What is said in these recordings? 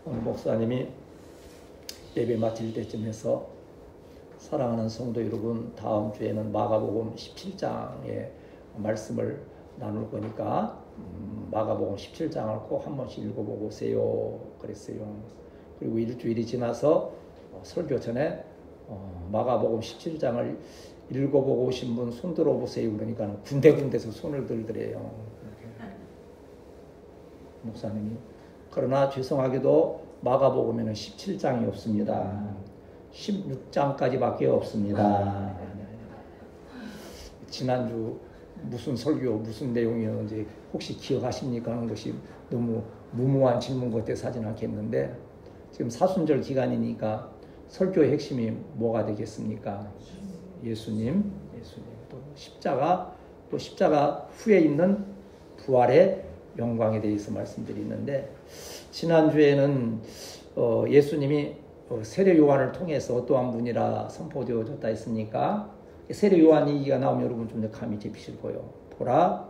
오늘 목사님이 예배 마칠 때쯤 해서 사랑하는 성도 여러분, 다음 주에는 마가복음 17장의 말씀을 나눌 거니까 마가복음 17장을 꼭 한 번씩 읽어보고 오세요 그랬어요. 그리고 일주일이 지나서 설교 전에 마가복음 17장을 읽어보고 오신 분 손 들어보세요 그러니까 군데군데서 손을 들더래요. 목사님이. 그러나 죄송하게도 마가복음에는 17장이 없습니다. 16장까지밖에 없습니다. 지난주 무슨 설교 무슨 내용이었는지 혹시 기억하십니까 하는 것이 너무 무모한 질문 같아서 하진 않겠는데, 지금 사순절 기간이니까 설교의 핵심이 뭐가 되겠습니까? 예수님 또 십자가 후에 있는 부활의 영광에 대해서 말씀드리는데, 지난주에는 예수님이 세례 요한을 통해서 어떠한 분이라 선포되어졌다 했으니까, 세례 요한 얘기가 나오면 여러분 좀 더 감이 잡히실 거예요. 보라,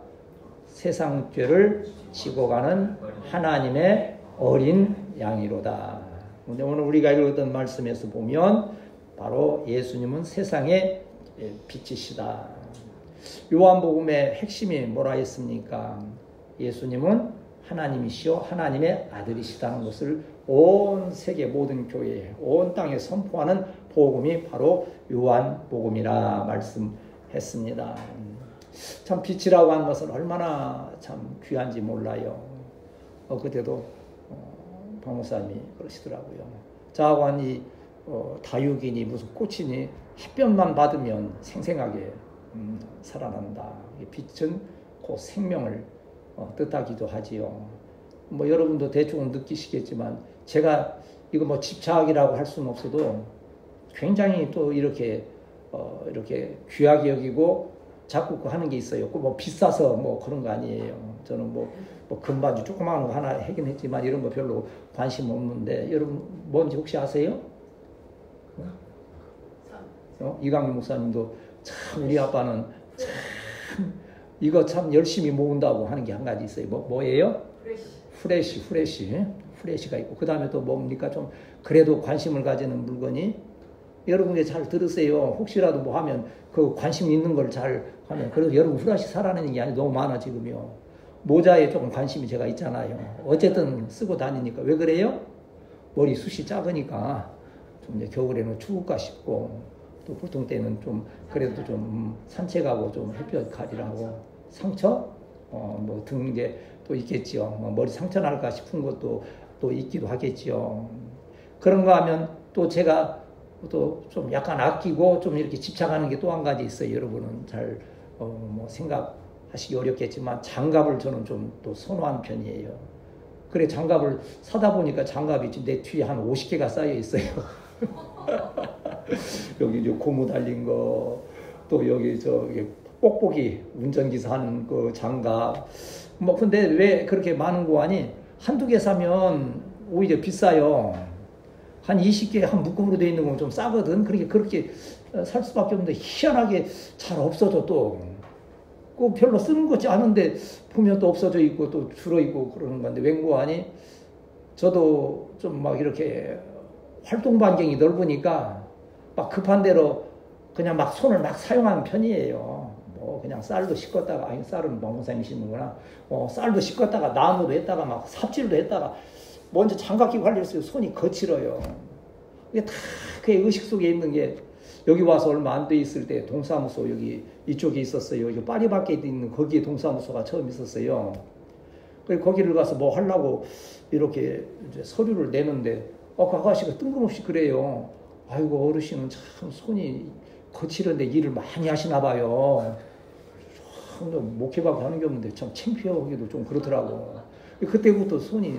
세상 죄를 지고 가는 하나님의 어린 양이로다. 근데 오늘 우리가 읽었던 말씀에서 보면 바로 예수님은 세상의 빛이시다. 요한복음의 핵심이 뭐라 했습니까? 예수님은 하나님이시오 하나님의 아들이시다는 것을 온 세계 모든 교회에 온 땅에 선포하는 복음이 바로 요한복음이라 말씀했습니다. 참 빛이라고 하는 것은 얼마나 참 귀한지 몰라요. 그때도 박 목사님이 그러시더라고요. 자관 이 다육이니 무슨 꽃이니 햇볕만 받으면 생생하게 살아난다. 빛은 그 생명을 뜻하기도 하지요. 뭐 여러분도 대충 느끼시겠지만 제가 이거 뭐 집착이라고 할 수는 없어도 굉장히 또 이렇게 귀하게 여기고 자꾸 하는 게 있어요. 뭐 비싸서 뭐 그런 거 아니에요. 저는 뭐 금반지 조그마한 거 하나 하긴 했지만 이런 거 별로 관심 없는데, 여러분 뭔지 혹시 아세요? 이강민 목사님도 참 우리 아빠는 참 이거 참 열심히 모은다고 하는 게 한 가지 있어요. 뭐예요? 후레쉬가 있고, 그 다음에 또 뭡니까? 좀 그래도 관심을 가지는 물건이, 여러분이 잘 들으세요. 혹시라도 뭐 하면 그 관심 있는 걸 잘 하면, 그래도 여러분 후레쉬 사라는 게 아니 너무 많아 지금요. 모자에 조금 관심이 제가 있잖아요. 어쨌든 쓰고 다니니까. 왜 그래요? 머리 숱이 작으니까 좀 이제 겨울에는 추울까 싶고, 또 보통 때는 좀 그래도 좀 산책하고 좀 햇볕 가리라고. 상처? 뭐 등 이제 또 있겠지요. 머리 상처 날까 싶은 것도 또 있기도 하겠지요. 그런가 하면 또 제가 또 좀 약간 아끼고 좀 이렇게 집착하는 게 또 한 가지 있어요. 여러분은 잘 뭐 생각하시기 어렵겠지만 장갑을 저는 좀 또 선호하는 편이에요. 그래 장갑을 사다 보니까 장갑이 지금 내 뒤에 한 50개가 쌓여 있어요. 여기 이제 고무 달린 거, 또 여기 저기 뽁뽁이 운전기사 하는 그 장갑. 뭐 근데 왜 그렇게 많은 거 아니? 한두 개 사면 오히려 비싸요. 한 20개 한 묶음으로 되어 있는 건 좀 싸거든. 그렇게 살 수밖에 없는데 희한하게 잘 없어져. 또 꼭 별로 쓰는 것이 않은데 보면 또 없어져 있고 또 줄어 있고 그러는 건데 웬거 아니? 저도 좀 막 이렇게 활동 반경이 넓으니까 막 급한 대로 그냥 막 손을 막 사용하는 편이에요. 뭐 그냥 쌀도 씻었다가, 아니 쌀은 멍멍상이 씻는구나. 쌀도 씻었다가 나무도 했다가 막 삽질도 했다가 먼저 장갑 끼고 하려면 손이 거칠어요. 이게 다 그 의식 속에 있는 게, 여기 와서 얼마 안 돼 있을 때 동사무소 여기 이쪽에 있었어요. 여기 파리밖에 있는 거기에 동사무소가 처음 있었어요. 그래서 거기를 가서 뭐 하려고 이렇게 이제 서류를 내는데 그 아가씨가 뜬금없이 그래요. 아이고 어르신은 참 손이 거칠은데 일을 많이 하시나 봐요. 참 목회밖에 하는 게 없는데 참 창피하기도 좀 그렇더라고. 그때부터 손이,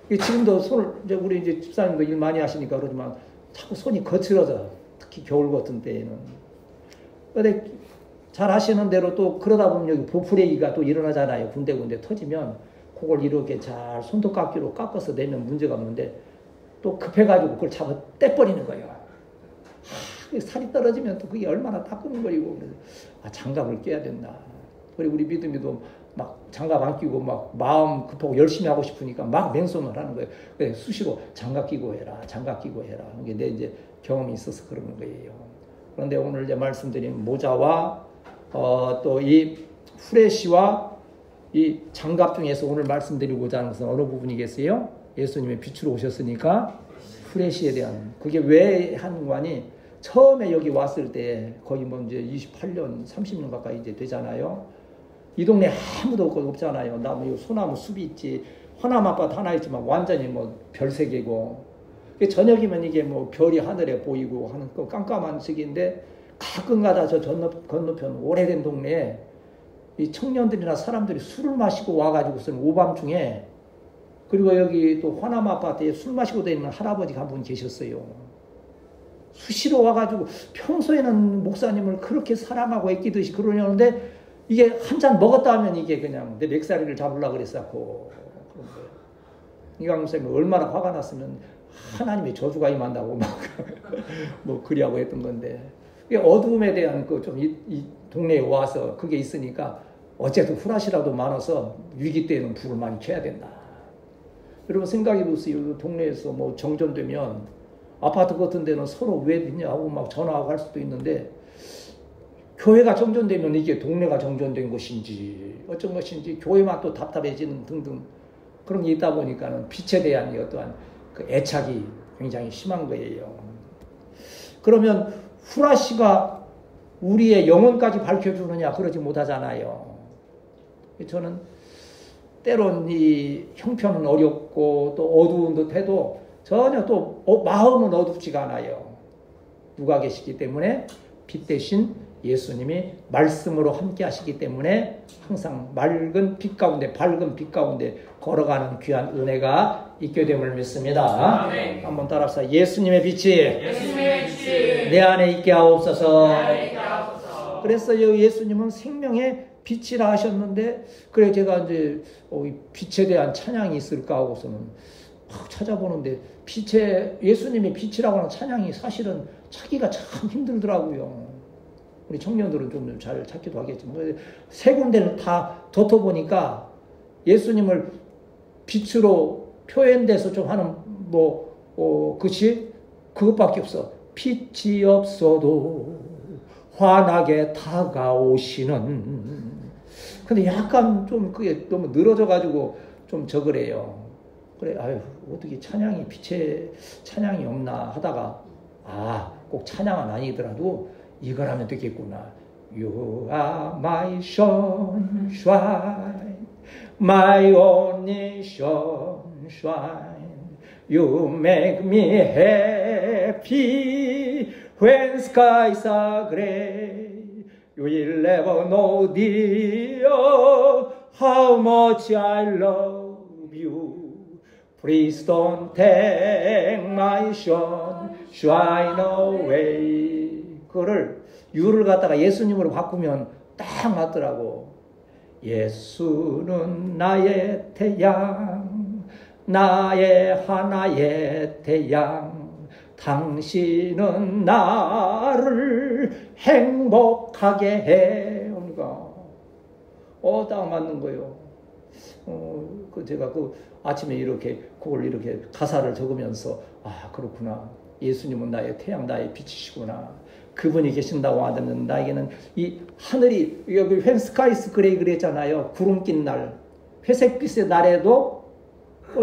지금도 손을 이제 우리 이제 집사님도 일 많이 하시니까 그러지만 자꾸 손이 거칠어져. 특히 겨울 같은 때에는. 근데 잘 하시는 대로 또 그러다 보면 여기 보풀레기가 또 일어나잖아요. 군데군데 터지면 그걸 이렇게 잘 손톱깎이로 깎아서 내면 문제가 없는데 또 급해가지고 그걸 잡아 떼버리는 거예요. 살이 떨어지면 또 그게 얼마나 따끔거리고, 그래서 장갑을 껴야 된다. 그리고 우리 믿음이도 막 장갑 안 끼고 막 마음 급하고 열심히 하고 싶으니까 막 맨손을 하는 거예요. 그래서 수시로 장갑 끼고 해라, 장갑 끼고 해라. 이게 내 이제 경험이 있어서 그러는 거예요. 그런데 오늘 이제 말씀드린 모자와 또 이 후레쉬와 이 장갑 중에서 오늘 말씀드리고자 하는 것은 어느 부분이겠어요? 예수님의 빛으로 오셨으니까 후레쉬에 대한, 그게 왜 하는 거니? 처음에 여기 왔을 때 거의 뭐 이제 28년, 30년 가까이 이제 되잖아요. 이 동네 아무도 없잖아요. 나무, 소나무 숲이 있지. 화남 아파트 하나 있지만 완전히 뭐 별세계고. 저녁이면 이게 뭐 별이 하늘에 보이고 하는 그 깜깜한 색인데 가끔가다 저 건너편 오래된 동네에 이 청년들이나 사람들이 술을 마시고 와가지고서는 오밤중에, 그리고 여기 또 화남 아파트에 술 마시고 다니는 할아버지가 한 분 계셨어요. 수시로 와가지고 평소에는 목사님을 그렇게 사랑하고 애끼듯이 그러려는데 이게 한 잔 먹었다 하면 이게 그냥 내 맥사리를 잡으려고 그랬었고, 그런 거예요. 이광 목사님이 얼마나 화가 났으면 하나님의 저주가 임한다고 막 뭐 그리하고 했던 건데, 어두움에 대한 그 좀 이 동네에 와서 그게 있으니까 어쨌든 후라시라도 많아서 위기 때에는 불을 많이 켜야 된다. 여러분 생각해 보세요. 동네에서 뭐 정전되면 아파트 같은 데는 서로 왜 됐냐고 막 전화하고 할 수도 있는데, 교회가 정전되면 이게 동네가 정전된 것인지 어쩐 것인지 교회만 또 답답해지는 등등 그런 게 있다 보니까는 빛에 대한 어떠한 그 애착이 굉장히 심한 거예요. 그러면 후라시가 우리의 영혼까지 밝혀주느냐? 그러지 못하잖아요. 저는 때론 이 형편은 어렵고 또 어두운 듯 해도 전혀 또 마음은 어둡지가 않아요. 누가 계시기 때문에? 빛 대신 예수님이 말씀으로 함께 하시기 때문에 항상 맑은 빛 가운데, 밝은 빛 가운데 걸어가는 귀한 은혜가 있게 됨을 믿습니다. 아멘. 한번 따라합시다. 예수님의 빛이 내 안에 있게 하옵소서. 그래서 예수님은 생명의 빛이라 하셨는데, 그래 제가 이제 빛에 대한 찬양이 있을까 하고서는 막 찾아보는데 예수님의 빛이라고 하는 찬양이 사실은 찾기가 참 힘들더라고요. 우리 청년들은 좀 잘 찾기도 하겠지만 세 군데를 다 덮어보니까 예수님을 빛으로 표현돼서 좀 하는 그것이 그것밖에 없어. 빛이 없어도 환하게 다가오시는. 근데 약간 좀 그게 너무 늘어져가지고 좀 적으래요. 그래, 어떻게 빛의 찬양이 없나 하다가, 꼭 찬양은 아니더라도 이걸 하면 되겠구나. You are my sunshine, my only sunshine. You make me happy when skies are gray. You will never know, dear, how much I love you. Please don't take my sunshine away. 그거를 유를 갖다가 예수님으로 바꾸면 딱 맞더라고. 예수는 나의 태양, 나의 하나의 태양, 당신은 나를 행복하게 해. 그러니까 딱 맞는 거예요. 제가 아침에 이렇게 그걸 이렇게 가사를 적으면서 그렇구나. 예수님은 나의 태양, 나의 빛이시구나. 그분이 계신다고 하면 나에게는 이 하늘이, 여기 when skies gray 그랬잖아요. 구름 낀 날, 회색빛의 날에도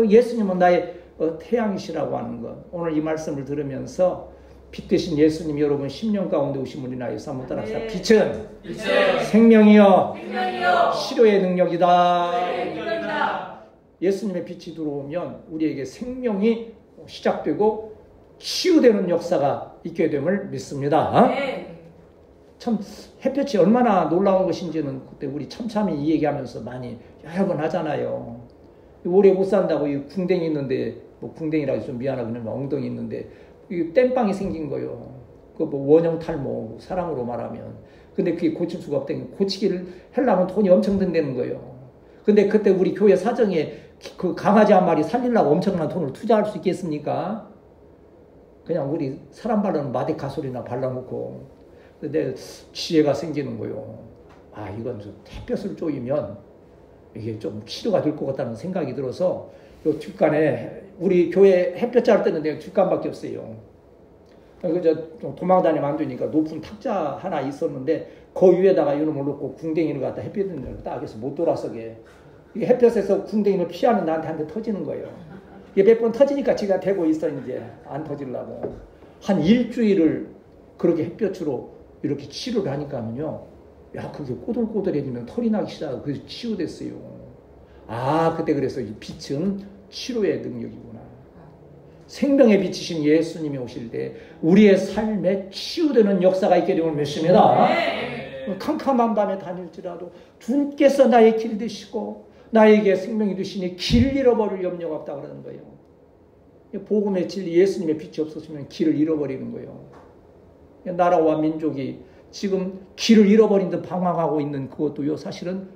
예수님은 나의 태양이시라고 하는 것. 오늘 이 말씀을 들으면서 빛 되신 예수님, 여러분 10년 가운데 오신 분이 나에서 한번 따라합시다. 네. 빛은 생명이요 치료의 능력이다. 예수님의 빛이 들어오면 우리에게 생명이 시작되고 치유되는 역사가 있게 됨을 믿습니다. 네. 참 햇볕이 얼마나 놀라운 것인지는 그때 우리 참참히 이 얘기하면서 많이 여러 번 하잖아요. 오래 못 산다고 이 궁뎅이 있는데, 궁뎅이라고 좀 미안하고는 엉덩이 있는데 이 땜빵이 생긴 거요. 원형 탈모, 사람으로 말하면. 근데 그게 고칠 수가 없다니, 고치기를 하려면 돈이 엄청 든다는 거예요. 근데 그때 우리 교회 사정에 그 강아지 한 마리 살리려고 엄청난 돈을 투자할 수 있겠습니까? 그냥 우리 사람 바르는 마데카솔이나 발라놓고. 근데 지혜가 생기는 거요. 이건 좀 햇볕을 쪼이면 이게 좀 치료가 될 것 같다는 생각이 들어서 요 뒷간에 우리 교회 햇볕 잘 때는 내가 뒷간밖에 없어요. 그저 도망다니면 안 되니까 높은 탁자 하나 있었는데 그 위에다가 이놈을 놓고 궁뎅이를 갖다 햇볕을 딱 해서 못 돌아서게. 이게 햇볕에서 궁뎅이를 피하는 나한테 한 대 터지는 거예요. 이게 몇 번 터지니까 지가 대고 있어. 이제 안 터지려고 한 일주일을 그렇게 햇볕으로 이렇게 치료를 하니까는요, 야, 그게 꼬들꼬들해지면 털이 나기 시작하고 그래서 치유됐어요. 아, 그때 그래서 이 빛은 치료의 능력이구나. 생명의 빛이신 예수님이 오실 때 우리의 삶에 치유되는 역사가 있게 되면 믿습니다. 캄캄한 밤에 다닐지라도 주께서 나의 길 되시고 나에게 생명이 되시니 길 잃어버릴 염려가 없다 그러는 거예요. 복음의 진리 예수님의 빛이 없었으면 길을 잃어버리는 거예요. 나라와 민족이 지금 길을 잃어버린 듯 방황하고 있는 그것도요, 사실은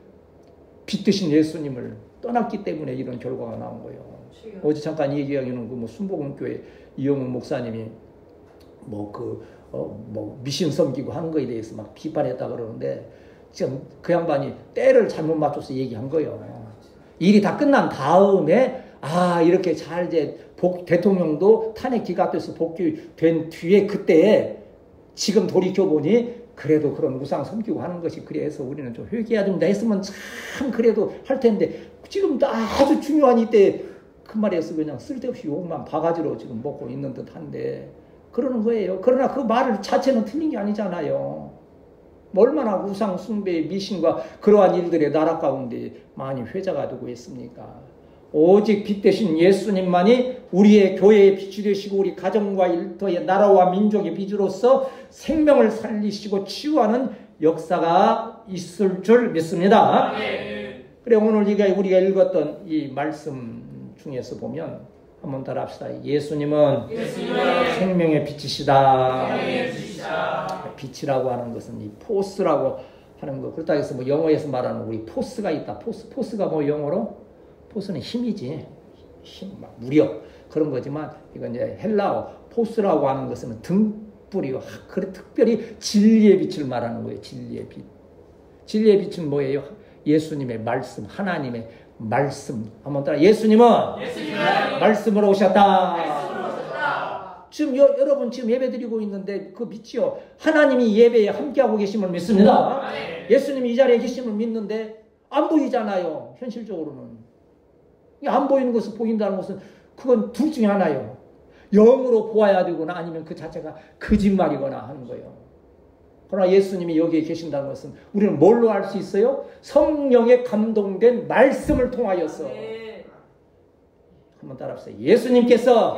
빛 대신 예수님을 떠났기 때문에 이런 결과가 나온 거예요. 어제 잠깐 얘기하기는 그 순복음교회 이영훈 목사님이 미신 섬기고 하는 거에 대해서 막 비판했다 그러는데, 지금 그 양반이 때를 잘못 맞춰서 얘기한 거예요. 일이 다 끝난 다음에 이렇게 잘 이제 대통령도 탄핵 기각돼서 복귀된 뒤에 그때에 지금 돌이켜보니 그래도 그런 우상 섬기고 하는 것이 그래서 우리는 좀 회개해야 됩니다 했으면 참 그래도 할 텐데, 지금 아주 중요한 이때 그 말에서 그냥 쓸데없이 욕만 바가지로 지금 먹고 있는 듯한데 그러는 거예요. 그러나 그 말 자체는 틀린 게 아니잖아요. 얼마나 우상 숭배의 미신과 그러한 일들의 나라 가운데 많이 회자가 되고 있습니까? 오직 빛 대신 예수님만이 우리의 교회의 빛이 되시고 우리 가정과 일터의 나라와 민족의 빛으로서 생명을 살리시고 치유하는 역사가 있을 줄 믿습니다. 그래, 오늘 우리가 읽었던 이 말씀 중에서 보면 한번 따라 합시다. 예수님은 생명의 빛이시다. 빛이라고 하는 것은 이 포스라고 하는 거. 그렇다고 해서 영어에서 말하는 우리 포스가 있다. 포스가 영어로? 포스는 힘이지. 힘, 무력. 그런 거지만, 이건 이제 헬라어, 포스라고 하는 것은 등불이요. 그래, 특별히 진리의 빛을 말하는 거예요. 진리의 빛. 진리의 빛은 뭐예요? 예수님의 말씀, 하나님의 말씀. 한번 따라. 예수님은 말씀으로 오셨다. 지금 여러분 지금 예배 드리고 있는데 그 빛이요, 하나님이 예배에 함께하고 계심을 믿습니다. 예수님이 이 자리에 계심을 믿는데 안 보이잖아요. 현실적으로는. 안 보이는 것을 보인다는 것은 그건 둘 중에 하나예요. 영으로 보아야 되거나 아니면 그 자체가 거짓말이거나 하는 거예요. 그러나 예수님이 여기에 계신다는 것은 우리는 뭘로 알 수 있어요? 성령에 감동된 말씀을 통하여서. 한번 따라합시다. 예수님께서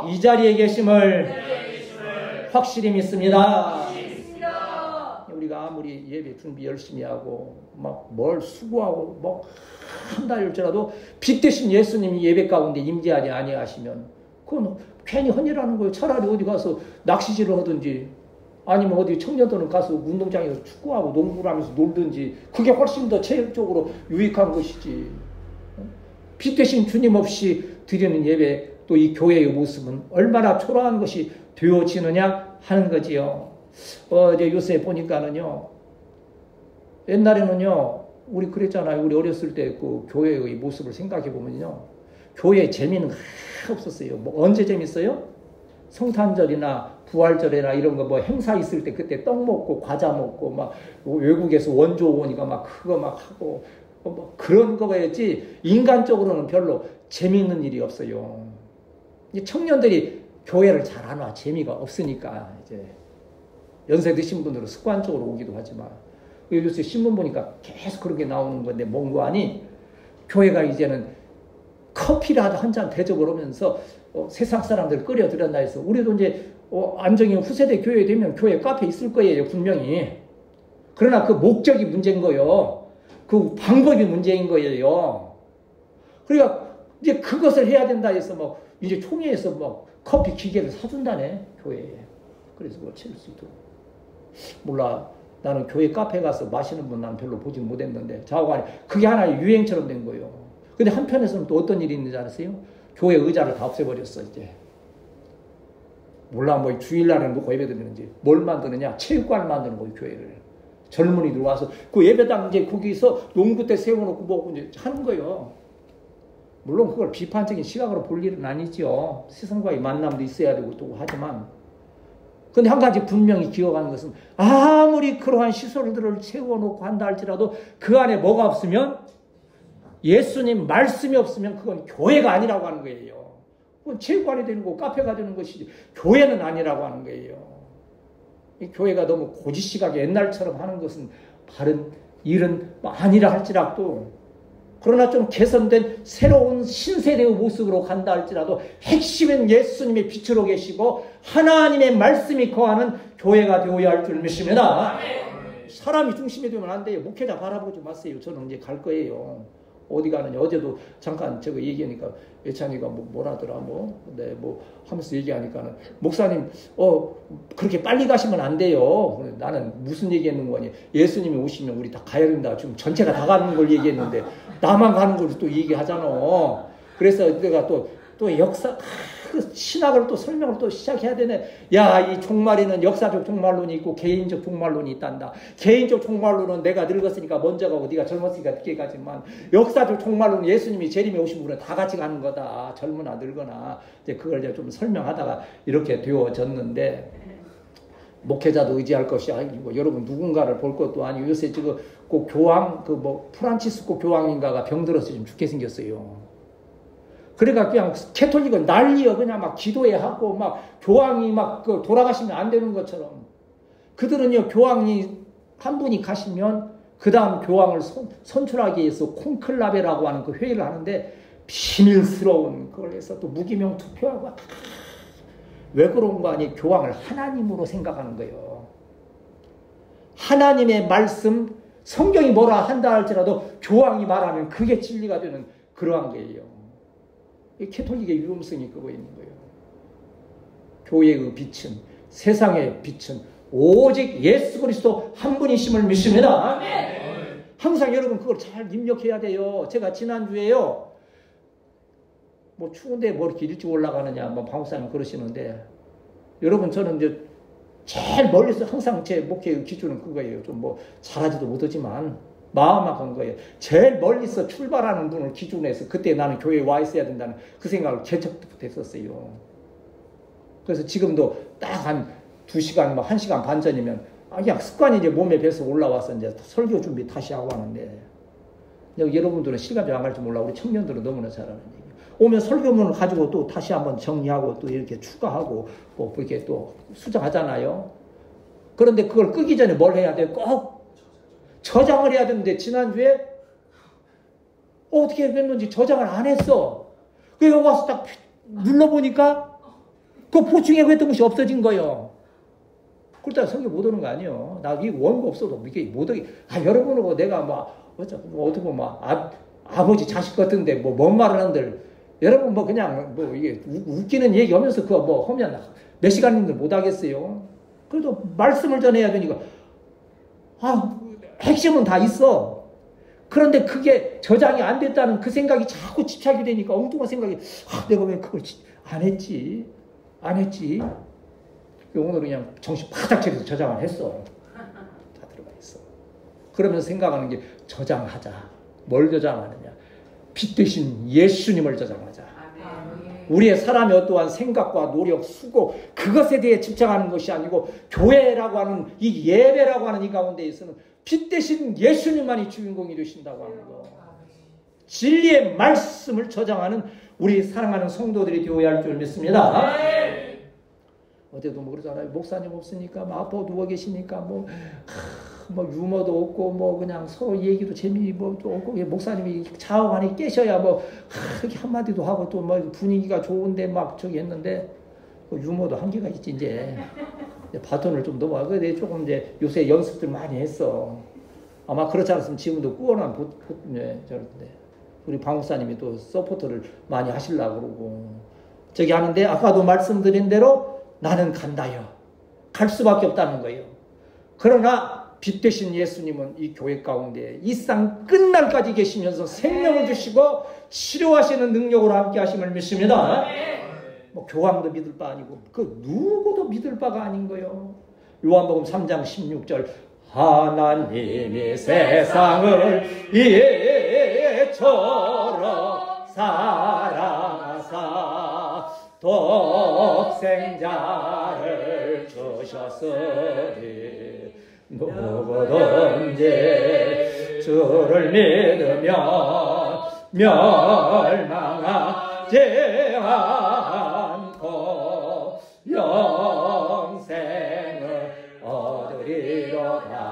이 자리에 계심을 확실히 믿습니다. 우리가 아무리 예배 준비 열심히 하고 막 뭘 수고하고 한 달일지라도 빛 대신 예수님이 예배 가운데 임재하지 아니하시면 그건 괜히 헌일하는 거예요. 차라리 어디 가서 낚시질을 하든지 아니면 어디 청년들은 가서 운동장에서 축구하고 농구를 하면서 놀든지 그게 훨씬 더 체력적으로 유익한 것이지. 빛 대신 주님 없이 드리는 예배, 또 이 교회의 모습은 얼마나 초라한 것이 되어지느냐 하는 거지요. 이제 요새 보니까는요, 옛날에는요, 우리 그랬잖아요. 우리 어렸을 때 그 교회의 모습을 생각해 보면요, 교회의 재미는 없었어요. 언제 재밌어요? 성탄절이나 부활절이나 이런 거 행사 있을 때 그때 떡 먹고 과자 먹고 막 외국에서 원조 오니까 막 그거 막 하고 그런 거였지, 인간적으로는 별로 재미있는 일이 없어요. 청년들이 교회를 잘 안 와. 재미가 없으니까. 이제 연세 드신 분들은 습관적으로 오기도 하지만, 요새 신문 보니까 계속 그런 게 나오는 건데 뭔가 하니 교회가 이제는 커피라도 한 잔 대접을 하면서 세상 사람들 끌어들였나 해서, 우리도 이제 안정이 후세대 교회 되면 교회 카페 있을 거예요, 분명히. 그러나 그 목적이 문제인 거예요. 그 방법이 문제인 거예요. 그러니까 이제 그것을 해야 된다 해서 이제 총회에서 커피 기계를 사준다네, 교회에. 그래서 칠 수 있도록. 몰라. 나는 교회 카페 가서 마시는 분 난 별로 보지 못했는데, 자오간에 그게 하나의 유행처럼 된 거예요. 근데 한편에서는 또 어떤 일이 있는지 아세요? 교회 의자를 다 없애버렸어, 이제. 몰라, 주일날에 놓고 예배 드리는지. 뭘 만드느냐? 체육관을 만드는 거예요, 교회를. 젊은이들 와서 그 예배당 이제 거기서 농구 때 세워놓고 뭐 이제 하는 거예요. 물론 그걸 비판적인 시각으로 볼 일은 아니죠. 세상과의 만남도 있어야 되고 또 하지만, 근데 한 가지 분명히 기억하는 것은 아무리 그러한 시설들을 세워놓고 한다 할지라도 그 안에 뭐가 없으면, 예수님 말씀이 없으면 그건 교회가 아니라고 하는 거예요. 그건 체육관이 되는 거, 카페가 되는 것이지 교회는 아니라고 하는 거예요. 이 교회가 너무 고지식하게 옛날처럼 하는 것은 바른 일은 아니라 할지라도, 그러나 좀 개선된 새로운 신세대의 모습으로 간다 할지라도 핵심은 예수님의 빛으로 계시고 하나님의 말씀이 거하는 교회가 되어야 할 줄 믿습니다. 사람이 중심이 되면 안 돼요. 목회자 바라보지 마세요. 저는 이제 갈 거예요. 어디 가느냐. 어제도 잠깐 저거 얘기하니까 예찬이가 뭐라더라 하면서 얘기하니까는, 목사님 그렇게 빨리 가시면 안 돼요. 나는 무슨 얘기했는 거니? 예수님이 오시면 우리 다 가야 된다. 지금 전체가 다 가는 걸 얘기했는데 나만 가는 걸 또 얘기하잖아. 그래서 내가 또 역사 신학을 또 설명을 또 시작해야 되네. 야, 이 종말에는 역사적 종말론이 있고 개인적 종말론이 있단다. 개인적 종말론은 내가 늙었으니까 먼저 가고 네가 젊었으니까 늦게 가지만, 역사적 종말론은 예수님이 재림에 오신 분은 다 같이 가는 거다. 젊으나 늙거나. 이제 그걸 이제 좀 설명하다가 이렇게 되어졌는데, 목회자도 의지할 것이 아니고 여러분 누군가를 볼 것도 아니고, 요새 지금 그 교황 프란치스코 교황인가가 병들어서 지금 죽게 생겼어요. 그러니까 그냥 캐톨릭은 난리여. 그냥 막 기도해 하고 막 교황이 막 돌아가시면 안 되는 것처럼. 그들은요, 교황이 한 분이 가시면 그 다음 교황을 선출하기 위해서 콘클라베라고 하는 그 회의를 하는데, 비밀스러운 그걸 해서 또 무기명 투표하고. 왜 그런 거 아니? 교황을 하나님으로 생각하는 거예요. 하나님의 말씀, 성경이 뭐라 한다 할지라도 교황이 말하면 그게 진리가 되는 그러한 거예요. 이 캐톨릭의 위험성이 그거 있는 거예요. 교회의 빛은, 세상의 빛은 오직 예수 그리스도 한 분이심을 믿습니다. 항상 여러분 그걸 잘 입력해야 돼요. 제가 지난주에요, 추운데 이렇게 일찍 올라가느냐, 방목사님 그러시는데, 여러분 저는 이제 제일 멀리서 항상 제 목회의 기준은 그거예요. 좀 잘하지도 못하지만 마음만 거예요. 제일 멀리서 출발하는 분을 기준으로 해서 그때 나는 교회에 와 있어야 된다는 그 생각을 개척부터 했었어요. 그래서 지금도 딱 한 2시간, 1시간 반 전이면 그냥 습관이 이제 몸에 배서 올라와서 이제 설교 준비 다시 하고 하는데, 여러분들은 시간이 안 갈지 몰라. 우리 청년들은 너무나 잘하는 얘기예요. 오면 설교문을 가지고 또 다시 한번 정리하고 또 이렇게 추가하고 이렇게 또 수정하잖아요. 그런데 그걸 끄기 전에 뭘 해야 돼? 꼭 저장을 해야 되는데, 지난주에 어떻게 했는지 저장을 안 했어. 그래서 와서 딱 눌러보니까 그 보충해 했던 것이 없어진 거예요. 그러다가 설교 못 오는 거 아니에요. 나 이 원고 없어도 이게 못 오게. 여러분하고 내가 어떻게 보면 아버지 자식 같은데 뭔 말을 한들, 여러분 그냥 이게 웃기는 얘기 하면서 그거 하면 몇 시간인들 못 하겠어요. 그래도 말씀을 전해야 되니까 핵심은 다 있어. 그런데 그게 저장이 안 됐다는 그 생각이 자꾸 집착이 되니까 엉뚱한 생각이, 내가 왜 그걸 안 했지? 오늘은 그냥 정신 바짝 차려서 저장을 했어. 다 들어가 있어. 그러면서 생각하는 게, 저장하자. 뭘 저장하느냐? 빛 대신 예수님을 저장하자. 우리의 사람의 어떠한 생각과 노력, 수고, 그것에 대해 집착하는 것이 아니고, 교회라고 하는 이 예배라고 하는 이 가운데에서는 빛 대신 예수님만이 주인공이 되신다고 하는 거. 진리의 말씀을 저장하는 우리 사랑하는 성도들이 되어야 할 줄 믿습니다. 어제도 그러잖아요. 목사님 없으니까 아파 누워 계시니까 유머도 없고 그냥 서로 얘기도 없고, 목사님이 자원하니 깨셔야 그렇게 한마디도 하고 또 분위기가 좋은데 저기 했는데, 유머도 한계가 있지. 이제 바톤을 좀 넘어가. 근데 조금 이제 요새 연습들 많이 했어. 아마 그렇지 않았으면 지금도 꾸어난 저런데, 우리 방목사님이 또 서포터를 많이 하시려고 그러고 저기 하는데, 아까도 말씀드린 대로 나는 간다요. 갈 수밖에 없다는 거예요. 그러나 빛 대신 예수님은 이 교회 가운데 이 상 끝날까지 계시면서 생명을 주시고 치료하시는 능력으로 함께 하심을 믿습니다. 교황도 믿을 바 아니고 그 누구도 믿을 바가 아닌 거예요. 요한복음 3장 16절, 하나님이 세상을 이처럼 사랑하사 독생자를 주셨으니 누구든지 주를 믿으면 멸망하지 않고 영생을 얻으리로다.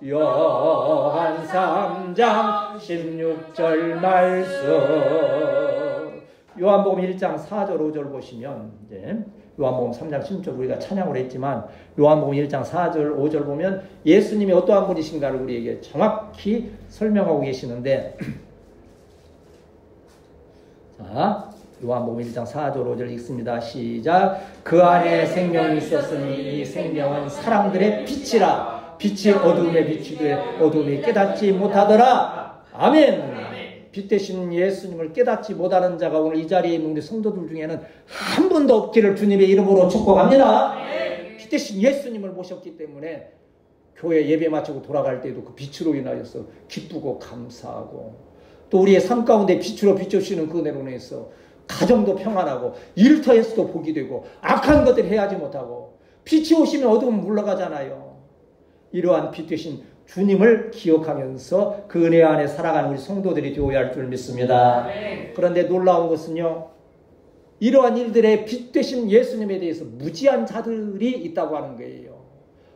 요한 3장 16절 말씀. 요한복음 1장 4절 5절 보시면 이제 요한복음 3장 16절 우리가 찬양을 했지만 요한복음 1장 4절 5절 보면 예수님이 어떠한 분이신가를 우리에게 정확히 설명하고 계시는데 자, 요한복음 1장 4절 5절 읽습니다. 시작. 그 안에 생명이 있었으니 이 생명은 사람들의 빛이라. 빛이 어둠에 비추되 어둠이 깨닫지 못하더라. 아멘. 빛 대신 예수님을 깨닫지 못하는 자가 오늘 이 자리에 있는 우리 성도들 중에는 한 분도 없기를 주님의 이름으로 축복합니다. 빛 대신 예수님을 모셨기 때문에 교회 예배 마치고 돌아갈 때도 그 빛으로 인하여서 기쁘고 감사하고 또 우리의 삶 가운데 빛으로 비춰주시는 그 은혜로 인해서 가정도 평안하고 일터에서도 복이 되고 악한 것들 해하지 못하고 빛이 오시면 어두움은 물러가잖아요. 이러한 빛 대신 주님을 기억하면서 그 은혜 안에 살아가는 우리 성도들이 되어야 할 줄 믿습니다. 그런데 놀라운 것은요, 이러한 일들의 빛 되신 예수님에 대해서 무지한 자들이 있다고 하는 거예요.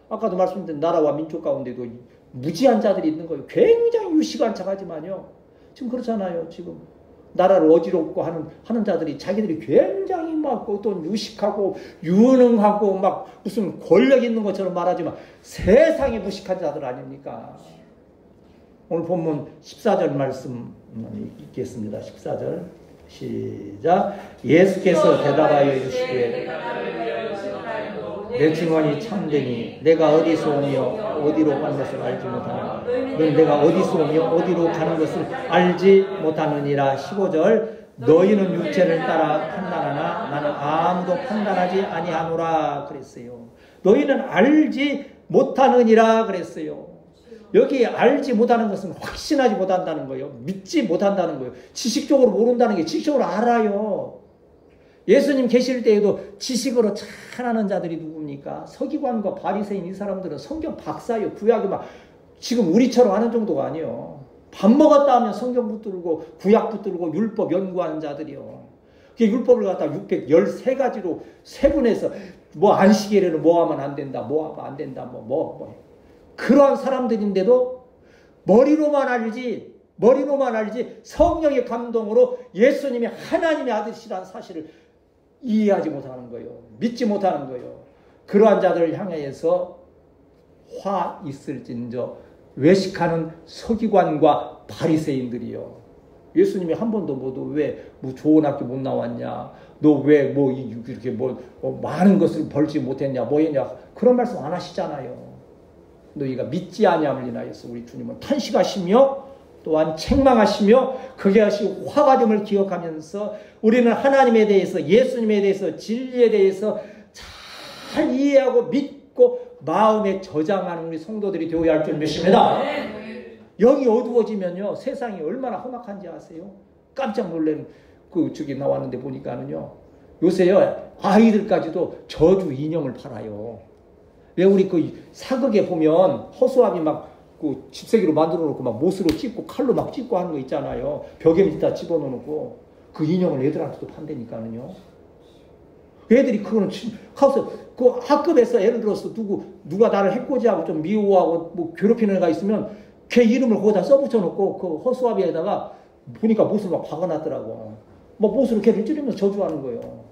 아까도 말씀드린 나라와 민족 가운데도 무지한 자들이 있는 거예요. 굉장히 유시관창하지만요, 지금 그렇잖아요. 지금 나라를 어지럽고 하는 자들이 자기들이 굉장히 막 어떤 유식하고 유능하고 막 무슨 권력 있는 것처럼 말하지만 세상에 무식한 자들 아닙니까? 오늘 본문 14절 말씀 읽겠습니다. 14절 시작. 예수께서 대답하여 이르시되 내 증언이 참되니 내가 어디서 오며 어디로 가는 것을 알지 못하느냐. 너는 내가 어디서 오며 어디로 가는 것을 알지 못하느니라. 15절 너희는 육체를 따라 판단하나 나는 아무도 판단하지 아니하노라 그랬어요. 너희는 알지 못하느니라 그랬어요. 여기 알지 못하는 것은 확신하지 못한다는 거예요. 믿지 못한다는 거예요. 지식적으로 모른다는 게 지식적으로 알아요. 예수님 계실 때에도 지식으로 잘하는 자들이 누굽니까? 서기관과 바리새인 이 사람들은 성경 박사예요. 구약이 막 지금 우리처럼 하는 정도가 아니에요. 밥 먹었다 하면 성경 붙들고 구약 붙들고 율법 연구하는 자들이요. 그 율법을 갖다 613가지로 세분해서 뭐 안식일에는 뭐 하면 안 된다, 뭐 하면 안 된다, 뭐. 그러한 사람들인데도 머리로만 알지 성령의 감동으로 예수님이 하나님의 아들이시라는 사실을 이해하지 못하는 거예요. 믿지 못하는 거예요. 그러한 자들을 향해서 화 있을진저 외식하는 서기관과 바리새인들이요. 예수님이 한 번도 왜 좋은 학교 못 나왔냐, 너 왜 이렇게 많은 것을 벌지 못했냐, 뭐 했냐, 그런 말씀 안 하시잖아요. 너희가 믿지 아니함을 인하여서 우리 주님은 탄식하시며 또한 책망하시며 극에 하시고 화가 됨을 기억하면서 우리는 하나님에 대해서 예수님에 대해서 진리에 대해서 잘 이해하고 믿고 마음에 저장하는 우리 성도들이 되어야 할 줄 믿습니다. 영이 어두워지면요 세상이 얼마나 험악한지 아세요? 깜짝 놀란 저기 나왔는데 보니까는요 요새요 아이들까지도 저주 인형을 팔아요. 왜 우리 사극에 보면 허수아비 막 집세기로 만들어 놓고 막 못으로 찝고 칼로 막 찝고 하는 거 있잖아요. 벽에 밑에다 집어넣고 그 인형을 애들한테도 판다니까는요. 애들이 그거는 가서 그 학급에서 예를 들어서 누가 나를 해코지하고 좀 미워하고 뭐 괴롭히는 애가 있으면 걔 이름을 거기다 써붙여 놓고 그 허수아비에다가 보니까 못을 막 박아놨더라고. 뭐 못으로 걔를 찌르면서 저주하는 거예요.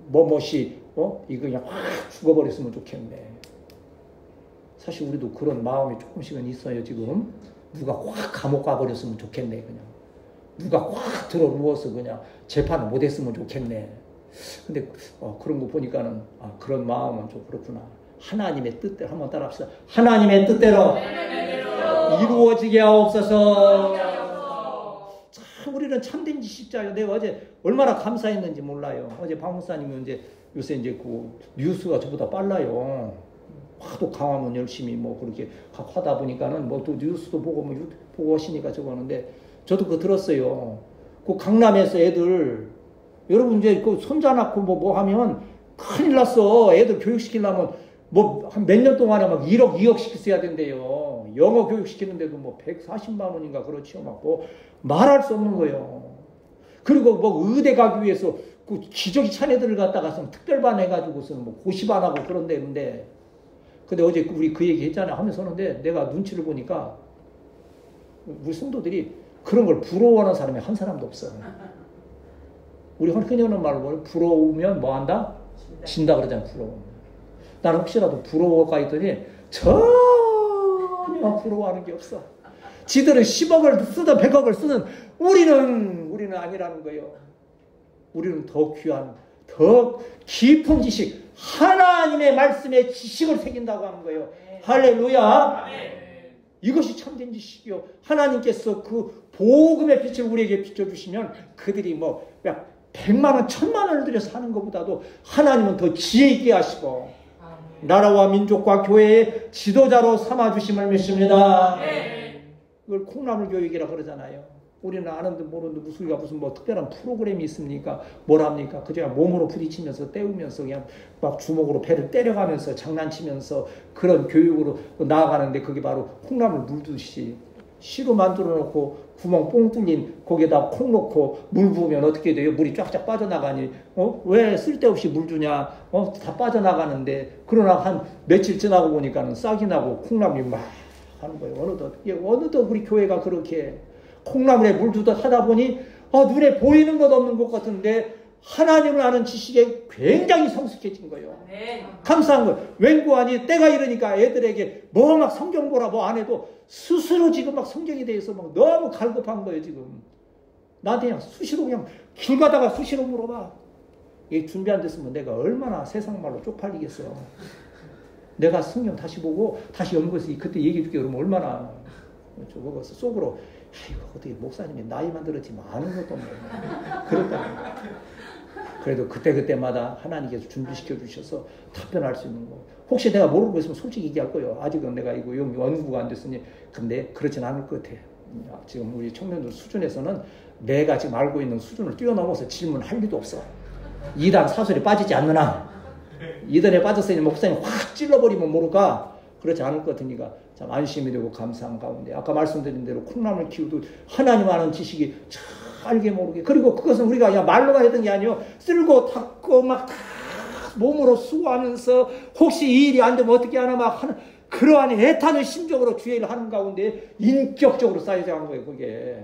뭐뭐시 이거 그냥 확 죽어버렸으면 좋겠네. 사실 우리도 그런 마음이 조금씩은 있어요. 지금 누가 확 감옥 가버렸으면 좋겠네. 그냥 누가 확 들어 누워서 그냥 재판을 못했으면 좋겠네. 근데 그런 거 보니까는 그런 마음은 좀 그렇구나. 하나님의 뜻대로 한번 따라합시다. 하나님의 뜻대로 이루어지게 하옵소서. 참 우리는 참된 지식자예요. 내가 어제 얼마나 감사했는지 몰라요. 어제 박 목사님은 요새 그 뉴스가 저보다 빨라요. 하도 강화문 열심히 뭐 그렇게 하다 보니까는 뭐 또 뉴스도 보고 뭐 보고 하시니까 저거 하는데 저도 그거 들었어요. 그 강남에서 애들 여러분 이제 그 손자 낳고 뭐 하면 큰일 났어. 애들 교육시키려면 뭐 한 몇 년 동안에 막 1억, 2억 시켰어야 된대요. 영어 교육시키는데도 뭐 140만 원인가 그렇지요. 막 뭐 말할 수 없는 거예요. 그리고 뭐 의대 가기 위해서 그 기저귀 찬 애들을 갖다가서 특별반 해가지고서는 뭐 고시반 하고 그런 데인데 근데 어제 우리 그 얘기 했잖아요. 하면서 하는데 내가 눈치를 보니까 우리 성도들이 그런 걸 부러워하는 사람이 한 사람도 없어요. 우리 흔히 하는 말로 뭐예요? 부러우면 뭐 한다? 진다 그러잖아요. 부러우면. 나는 혹시라도 부러워가 있더니 전혀 부러워하는 게 없어. 지들은 10억을 쓰든 100억을 쓰든 우리는 아니라는 거예요. 우리는 더 귀한, 더 깊은 지식, 하나님의 말씀의 지식을 새긴다고 하는 거예요. 할렐루야. 이것이 참된 지식이요. 하나님께서 그 복음의 빛을 우리에게 비춰주시면 그들이 뭐 100만 원, 1000만 원을 들여서 사는 것보다도 하나님은 더 지혜 있게 하시고 나라와 민족과 교회의 지도자로 삼아주심을 믿습니다. 그걸 콩나물 교육이라 그러잖아요. 우리는 아는데 모르는데 무슨 뭐 특별한 프로그램이 있습니까? 뭘 합니까? 그저 몸으로 부딪히면서 때우면서 그냥 막 주먹으로 배를 때려가면서 장난치면서 그런 교육으로 나아가는데 그게 바로 콩나물 물듯이 시로 만들어 놓고 구멍 뽕 뚫린 거기에다 콩 넣고 물 부으면 어떻게 돼요? 물이 쫙쫙 빠져나가니 왜 쓸데없이 물 주냐? 다 빠져나가는데 그러나 한 며칠 지나고 보니까는 싹이 나고 콩나물이 막 하는 거예요. 어느덧 우리 교회가 그렇게 콩나물에 물 주듯 하다 보니 눈에 보이는 것 없는 것 같은데 하나님을 아는 지식에 굉장히 성숙해진 거예요. 감사한 거예요. 웬고하니 때가 이르니까 애들에게 뭐 막 성경 보라 뭐 안 해도 스스로 지금 막 성경에 대해서 막 너무 갈급한 거예요. 지금 나한테 그냥 수시로 그냥 길 가다가 수시로 물어봐. 이게 준비 안 됐으면 내가 얼마나 세상 말로 쪽팔리겠어. 내가 성경 다시 보고 다시 연구해서 그때 얘기해 줄게 그러면 얼마나 저거 속으로 이거 어떻게 목사님이 나이만 들었지만 아는 것도 없네. 그랬다. 그래도 그때마다 하나님께서 준비시켜 주셔서 답변할 수 있는 거. 혹시 내가 모르고 있으면 솔직히 얘기할 거예요. 아직은 내가 이거 연구가 안 됐으니. 근데 그렇진 않을 것 같아. 지금 우리 청년들 수준에서는 내가 지금 알고 있는 수준을 뛰어넘어서 질문할 리도 없어. 이단 사설에 빠지지 않느나. 이단에 빠졌으니 목사님 확 찔러버리면 모를까? 그렇지 않을 것 같으니까 참 안심이 되고 감사한 가운데 아까 말씀드린 대로 콩나물 키우도 하나님 아는 지식이 참 알게 모르게 그리고 그것은 우리가 그냥 말로만 했던 게 아니에요. 쓸고 닦고 막 몸으로 수고하면서 혹시 이 일이 안 되면 어떻게 하나 막 하는 그러한 애타는 심정으로 주의 일을 하는 가운데 인격적으로 쌓여져 간 거예요. 그게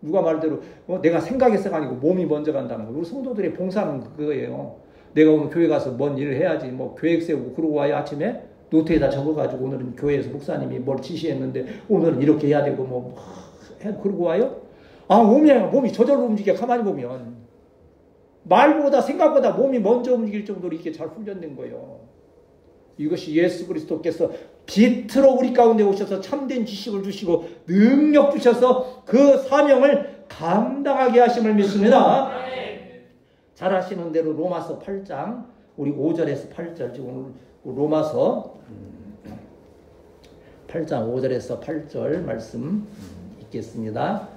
누가 말대로 내가 생각해서가 아니고 몸이 먼저 간다는 거예요. 우리 성도들의 봉사는 그거예요. 내가 오늘 교회 가서 뭔 일을 해야지 뭐 계획 세우고 그러고 와요. 아침에 노트에다 적어가지고 오늘은 교회에서 목사님이 뭘 지시했는데 오늘은 이렇게 해야 되고 뭐 그러고 와요. 몸이 저절로 움직여. 가만히 보면 말보다 생각보다 몸이 먼저 움직일 정도로 이렇게 잘 훈련된 거예요. 이것이 예수 그리스도께서 빛으로 우리 가운데 오셔서 참된 지식을 주시고 능력 주셔서 그 사명을 감당하게 하심을 믿습니다. 잘 아시는 대로 로마서 8장 우리 5절에서 8절 지금 오늘 로마서 8장 5절에서 8절 말씀 읽겠습니다.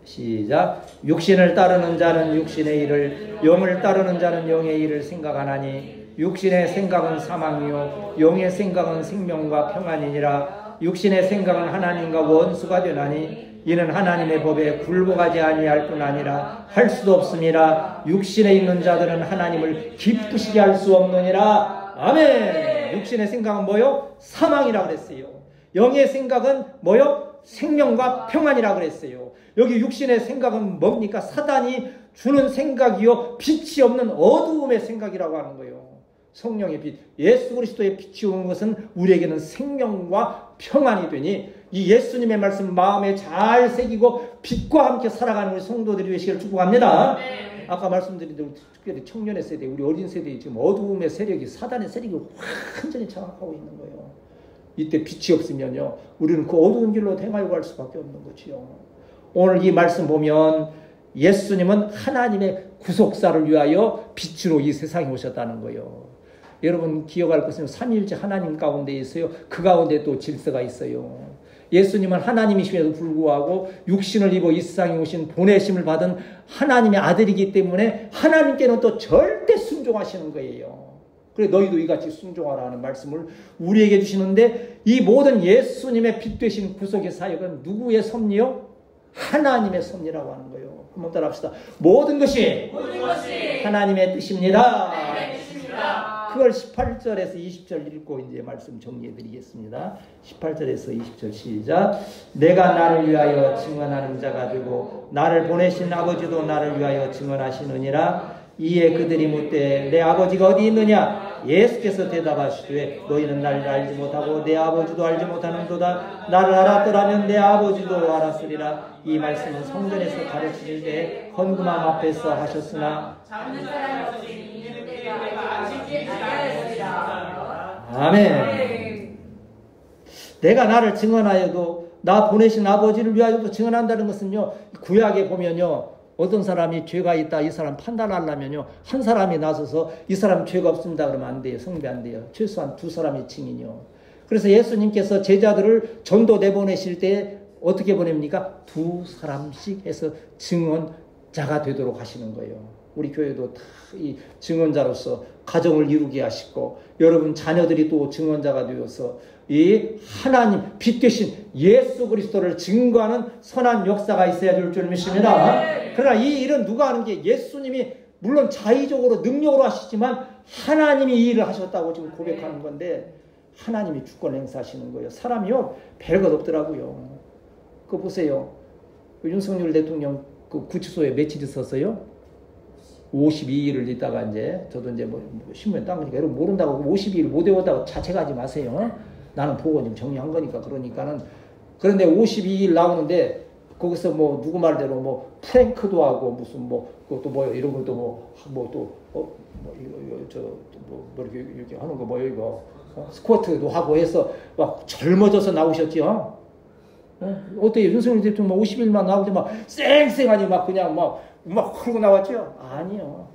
시작. 육신을 따르는 자는 육신의 일을, 영을 따르는 자는 영의 일을 생각하나니 육신의 생각은 사망이요 영의 생각은 생명과 평안이니라. 육신의 생각은 하나님과 원수가 되나니 이는 하나님의 법에 굴복하지 아니할 뿐 아니라 할 수도 없음이라. 육신에 있는 자들은 하나님을 기쁘시게 할 수 없느니라. 아멘. 육신의 생각은 뭐요? 사망이라 그랬어요. 영의 생각은 뭐요? 생명과 평안이라 그랬어요. 여기 육신의 생각은 뭡니까? 사단이 주는 생각이요 빛이 없는 어두움의 생각이라고 하는 거예요. 성령의 빛, 예수 그리스도의 빛이 오는 것은 우리에게는 생명과 평안이 되니 이 예수님의 말씀 마음에 잘 새기고 빛과 함께 살아가는 우리 성도들이 되시기를 축복합니다. 아까 말씀드린 대로 특별히 청년의 세대, 우리 어린 세대에 지금 어두움의 세력이, 사단의 세력이 완전히 장악하고 있는 거예요. 이때 빛이 없으면요 우리는 그 어두운 길로 행하여 갈 수밖에 없는 거지요. 오늘 이 말씀 보면 예수님은 하나님의 구속사를 위하여 빛으로 이 세상에 오셨다는 거예요. 여러분 기억할 것은 삼위일체 하나님 가운데 있어요. 그 가운데 또 질서가 있어요. 예수님은 하나님이심에도 불구하고 육신을 입어 이 세상에 오신 보내심을 받은 하나님의 아들이기 때문에 하나님께는 또 절대 순종하시는 거예요. 그래 너희도 이같이 순종하라는 말씀을 우리에게 주시는데, 이 모든 예수님의 빛 되신 구속의 사역은 누구의 섭리요? 하나님의 섭리라고 하는 거예요. 한번 따라합시다. 모든 것이 하나님의 뜻입니다. 그걸 18절에서 20절 읽고 이제 말씀 정리해 드리겠습니다. 18절에서 20절 시작. 내가 나를 위하여 증언하는 자가 되고 나를 보내신 아버지도 나를 위하여 증언하시느니라. 이에 그들이 묻되 내 아버지가 어디 있느냐? 예수께서 대답하시되 너희는 나를 알지 못하고 내 아버지도 알지 못하는도다. 나를 알았더라면 내 아버지도 알았으리라. 이 말씀은 성전에서 가르치실 때 헌금함 앞에서 하셨으나 잡는 사람이 없으니 이는 때가 아직이 아니하였으리라. 아멘. 내가 나를 증언하여도 나 보내신 아버지를 위하여도 증언한다는 것은요, 구약에 보면요, 어떤 사람이 죄가 있다 이 사람 판단하려면요, 한 사람이 나서서 이 사람 죄가 없습니다 그러면 안 돼요. 성배 안 돼요. 최소한 두 사람이 증인이요. 그래서 예수님께서 제자들을 전도 내보내실 때 어떻게 보냅니까? 두 사람씩 해서 증언자가 되도록 하시는 거예요. 우리 교회도 다 이 증언자로서 가정을 이루게 하시고, 여러분 자녀들이 또 증언자가 되어서 이 하나님 빛 되신 예수 그리스도를 증거하는 선한 역사가 있어야 될 줄 믿습니다. 그러나 이 일은 누가 하는 게, 예수님이 물론 자의적으로 능력으로 하시지만 하나님이 이 일을 하셨다고 지금 고백하는 건데, 하나님이 주권 행사하시는 거예요. 사람이요 별것 없더라고요. 그거 보세요. 윤석열 대통령 그 구치소에 며칠 있었어요? 52일을 있다가 이제 저도 이제 뭐 신문에 딴 거니까 여러분 모른다고 52일 못 외웠다고 자책하지 마세요. 나는 보고 좀 정리한 거니까. 그러니까는, 그런데 52일 나오는데 거기서 뭐 누구 말대로 뭐 프랭크도 하고 무슨 뭐 그것도 뭐 이런 것도 뭐 이렇게 하는 거 뭐요 이거 스쿼트도 하고 해서 막 젊어져서 나오셨죠. 어때요? 윤석열 대통령 50일만 나올 때 막 쌩쌩하니 막 그냥 막 흐르고 나왔죠? 아니요.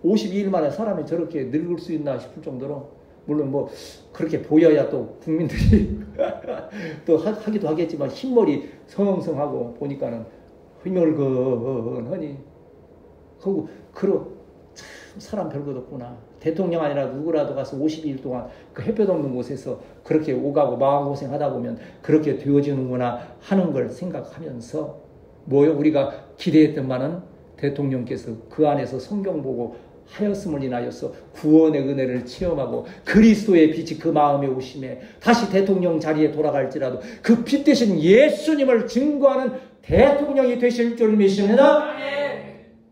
52일 만에 사람이 저렇게 늙을 수 있나 싶을 정도로, 물론 뭐 그렇게 보여야 또 국민들이 또 하기도 하겠지만 흰머리 성성하고 보니까는 휘멀건하니 참 사람 별것 없구나. 대통령 아니라 누구라도 가서 52일 동안 그 햇볕 없는 곳에서 그렇게 오가고 마음고생 하다 보면 그렇게 되어지는구나 하는 걸 생각하면서, 뭐요? 우리가 기대했던 바는 대통령께서 그 안에서 성경 보고 하였음을 인하여서 구원의 은혜를 체험하고 그리스도의 빛이 그 마음에 오심에 다시 대통령 자리에 돌아갈지라도 그 빛 대신 예수님을 증거하는 대통령이 되실 줄 믿습니다.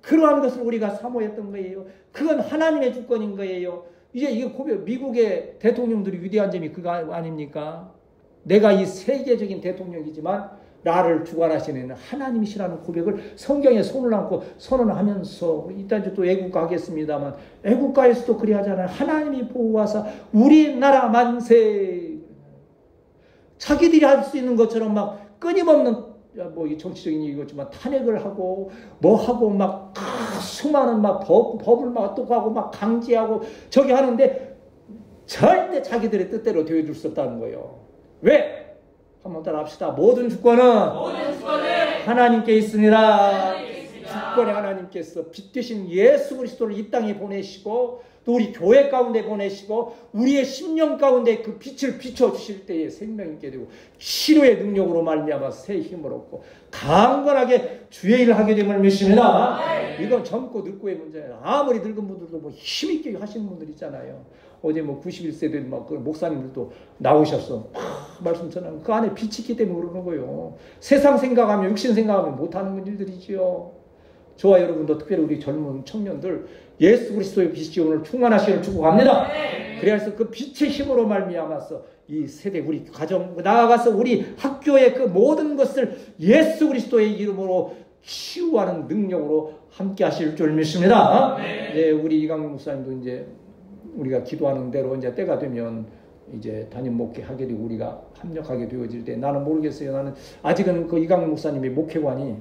그러한 것을 우리가 사모했던 거예요. 그건 하나님의 주권인 거예요. 이제 이게 미국의 대통령들이 위대한 점이 그거 아닙니까? 내가 이 세계적인 대통령이지만 나를 주관하시는 하나님이시라는 고백을 성경에 손을 얹고 선언하면서, 이따 이제 또 애국가 하겠습니다만 애국가에서도 그리 하잖아요. 하나님이 보호하사 우리나라 만세. 자기들이 할 수 있는 것처럼 막 끊임없는 뭐 정치적인 이거지만 탄핵을 하고 뭐 하고 막 수많은 막 법을 막 똑하고 막 강제하고 저기 하는데 절대 자기들의 뜻대로 되어줄 수 없다는 거예요. 왜? 한번 따라 합시다. 모든 주권은 하나님께 있습니다. 주권의 하나님께서 빛 되신 예수 그리스도를 이 땅에 보내시고 또 우리 교회 가운데 보내시고 우리의 심령 가운데 그 빛을 비춰주실 때에 생명이 있게 되고 치료의 능력으로 말미암아 새 힘을 얻고 강건하게 주의 일을 하게 됨을 믿습니다. 이건 젊고 늙고의 문제예요. 아무리 늙은 분들도 뭐 힘있게 하시는 분들 있잖아요. 어제 뭐 91세들 막 그 목사님들도 나오셨어. 말씀 전하면 그 안에 빛이 있기 때문에 그러는 거예요. 세상 생각하면 육신 생각하면 못하는 일들이지요. 저와 여러분도 특별히 우리 젊은 청년들 예수 그리스도의 빛이 오늘 충만하시기를 축복합니다. 그래서 그 빛의 힘으로 말미암아서 이 세대 우리 가정 나아가서 우리 학교의 그 모든 것을 예수 그리스도의 이름으로 치유하는 능력으로 함께 하실 줄 믿습니다. 네, 우리 이강록 목사님도 이제 우리가 기도하는 대로 이제 때가 되면 이제 담임 목회하게 되고 우리가 합력하게 되어질 때, 나는 모르겠어요. 나는 아직은 그 이강록 목사님의 목회관이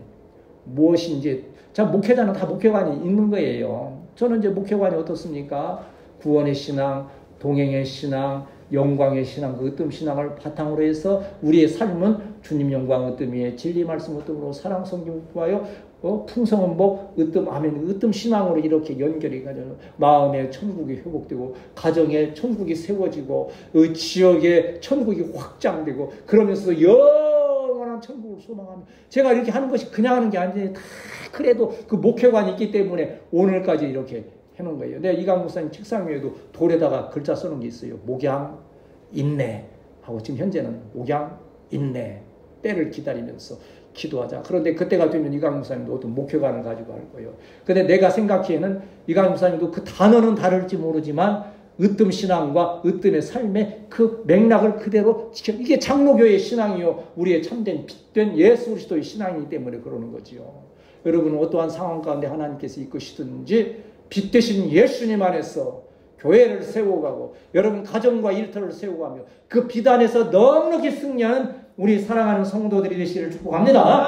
무엇인지. 자, 목회자는 다 목회관이 있는 거예요. 저는 이제 목회관이 어떻습니까? 구원의 신앙, 동행의 신앙, 영광의 신앙, 그 으뜸 신앙을 바탕으로 해서 우리의 삶은 주님 영광 으뜸이에 진리 말씀 으뜸으로 사랑 성경 구하여 풍성한 복 으뜸 아멘 으뜸 신앙으로 이렇게 연결이 가죠. 마음의 천국이 회복되고 가정의 천국이 세워지고 지역의 천국이 확장되고 그러면서 영원한 천국을 소망하며 제가 이렇게 하는 것이 그냥 하는 게 아니에요. 다 그래도 그 목회관이 있기 때문에 오늘까지 이렇게 해놓은 거예요. 내가 이강 목사님 책상 위에도 돌에다가 글자 써놓은 게 있어요. 목양, 인내 하고 지금 현재는 목양, 인내 때를 기다리면서 기도하자. 그런데 그때가 되면 이강 목사님도 어떤 목회관을 가지고 할 거예요. 근데 내가 생각하기에는 이강 목사님도 그 단어는 다를지 모르지만 으뜸 신앙과 으뜸의 삶의 그 맥락을 그대로 지켜. 이게 장로교의 신앙이요. 우리의 참된 빛된 예수 그리스도의 신앙이기 때문에 그러는 거지요. 여러분은 어떠한 상황 가운데 하나님께서 이끄시든지 빛 되신 예수님 안에서 교회를 세워가고 여러분 가정과 일터를 세워가며 그 빛 안에서 넉넉히 승리하는 우리 사랑하는 성도들이 되시기를 축복합니다.